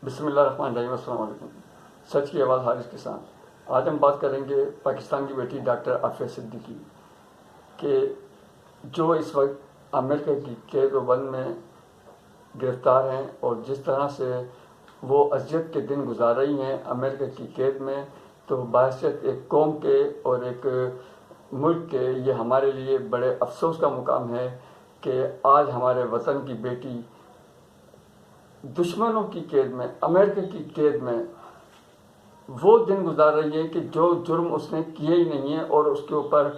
بسم اللہ الرحمن الرحیم۔ السلام علیکم۔ سچ کی آواز حارث کے ساتھ آج ہم بات کریں گے پاکستان کی بیٹی ڈاکٹر عافیہ صدیقی کہ جو اس وقت امریکہ کی قید و بند میں گرفتار ہیں اور جس طرح سے وہ اذیت کے دن گزار رہی ہیں امریکہ کی قید میں، تو بحیثیت ایک قوم کے اور ایک ملک کے یہ ہمارے لیے بڑے افسوس کا مقام ہے کہ آج ہمارے وطن کی بیٹی دشمنوں کی قید میں، امریکہ کی قید میں وہ دن گزار رہی ہے کہ جو جرم اس نے کیے ہی نہیں ہے اور اس کے اوپر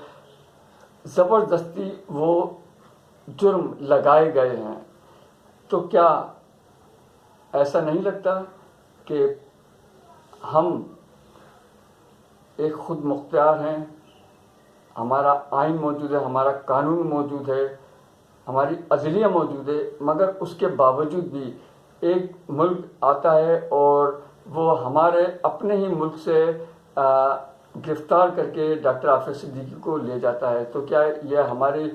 زبردستی وہ جرم لگائے گئے ہیں۔ تو کیا ایسا نہیں لگتا کہ ہم ایک خود مختار ہیں، ہمارا آئین موجود ہے، ہمارا قانون موجود ہے، ہماری عدلیہ موجود ہے، مگر اس کے باوجود بھی ایک ملک آتا ہے اور وہ ہمارے اپنے ہی ملک سے گرفتار کر کے ڈاکٹر عافیہ صدیقی کو لے جاتا ہے؟ تو کیا یہ ہماری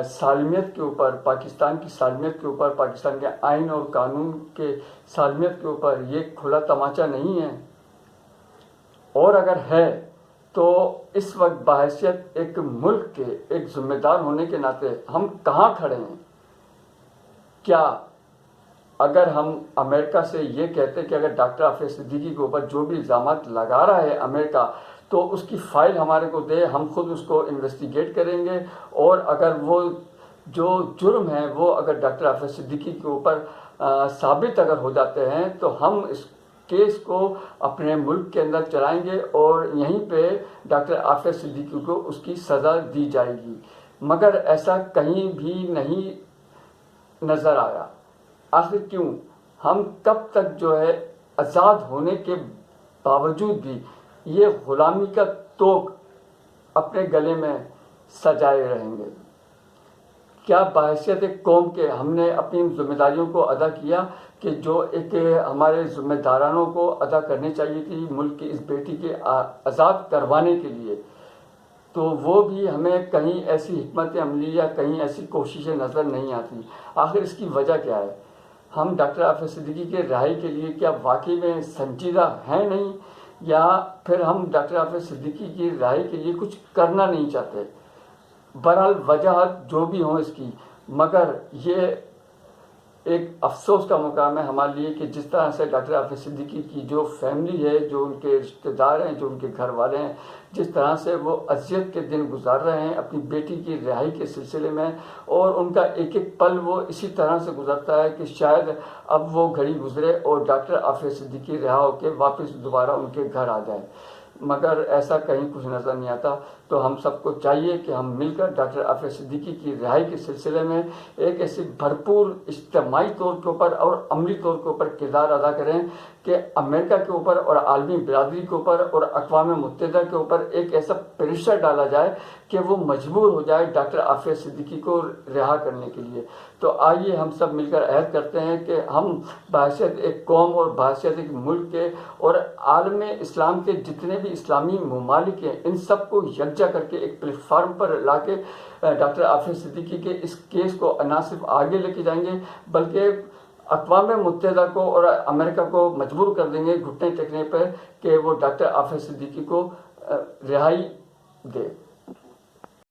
سالمیت کے اوپر، پاکستان کی سالمیت کے اوپر، پاکستان کے آئین اور قانون کے سالمیت کے اوپر یہ کھلا تماچا نہیں ہے؟ اور اگر ہے تو اس وقت بحیثیت ایک ملک کے ایک ذمہ دار ہونے کے ناطے ہم کہاں کھڑے ہیں؟ کیا اگر ہم امریکہ سے یہ کہتے کہ اگر ڈاکٹر عافیہ صدیقی کے اوپر جو بھی الزامات لگا رہا ہے امریکہ، تو اس کی فائل ہمارے کو دے، ہم خود اس کو انویسٹیگیٹ کریں گے، اور اگر وہ جو جرم ہے وہ اگر ڈاکٹر عافیہ صدیقی کے اوپر ثابت اگر ہو جاتے ہیں تو ہم اس کیس کو اپنے ملک کے اندر چلائیں گے اور یہیں پہ ڈاکٹر عافیہ صدیقی کو اس کی سزا دی جائے گی۔ مگر ایسا کہیں بھی نہیں نظر آیا۔ آخر کیوں؟ ہم کب تک جو ہے آزاد ہونے کے باوجود بھی یہ غلامی کا طوق اپنے گلے میں سجائے رہیں گے؟ کیا بحیثیت ایک قوم کے ہم نے اپنی ذمہ داریوں کو ادا کیا کہ جو ایک ہمارے ذمہ دارانوں کو ادا کرنی چاہیے تھی ملک کی اس بیٹی کے آزاد کروانے کے لیے؟ تو وہ بھی ہمیں کہیں ایسی حکمت عملی یا کہیں ایسی کوششیں نظر نہیں آتی۔ آخر اس کی وجہ کیا ہے؟ ہم ڈاکٹر عافیہ صدیقی کے رہائی کے لیے کیا واقعی میں سنجیدہ ہیں نہیں، یا پھر ہم ڈاکٹر عافیہ صدیقی کی رہائی کے لیے کچھ کرنا نہیں چاہتے؟ بہرحال وجہات جو بھی ہوں اس کی، مگر یہ ایک افسوس کا مقام ہے ہمارے لیے کہ جس طرح سے ڈاکٹر عافیہ صدیقی کی جو فیملی ہے، جو ان کے رشتہ دار ہیں، جو ان کے گھر والے ہیں، جس طرح سے وہ اذیت کے دن گزار رہے ہیں اپنی بیٹی کی رہائی کے سلسلے میں، اور ان کا ایک ایک پل وہ اسی طرح سے گزرتا ہے کہ شاید اب وہ گھڑی گزرے اور ڈاکٹر عافیہ صدیقی رہا ہو کے واپس دوبارہ ان کے گھر آ جائے، مگر ایسا کہیں کچھ نظر نہیں آتا۔ تو ہم سب کو چاہیے کہ ہم مل کر ڈاکٹر عافیہ صدیقی کی رہائی کے سلسلے میں ایک ایسی بھرپور اجتماعی طور کے اوپر اور عملی طور کے اوپر کردار ادا کریں کہ امریکہ کے اوپر اور عالمی برادری کے اوپر اور اقوام متحدہ کے اوپر ایک ایسا پریشر ڈالا جائے کہ وہ مجبور ہو جائے ڈاکٹر عافیہ صدیقی کو رہا کرنے کے لیے۔ تو آئیے ہم سب مل کر عہد کرتے ہیں کہ ہم بحیثیت ایک قوم اور بحیثیت ایک ملک کے اور عالم اسلام کے جتنے بھی اسلامی ممالک ہیں، ان سب کو یکجا کر کے ایک پلیٹ فارم پر لا کے ڈاکٹر عافیہ صدیقی کے اس کیس کو نہ صرف آگے لے کے جائیں گے بلکہ اقوام متحدہ کو اور امریکہ کو مجبور کر دیں گے گھٹنے ٹیکنے پر کہ وہ ڈاکٹر عافیہ صدیقی کو رہائی دے۔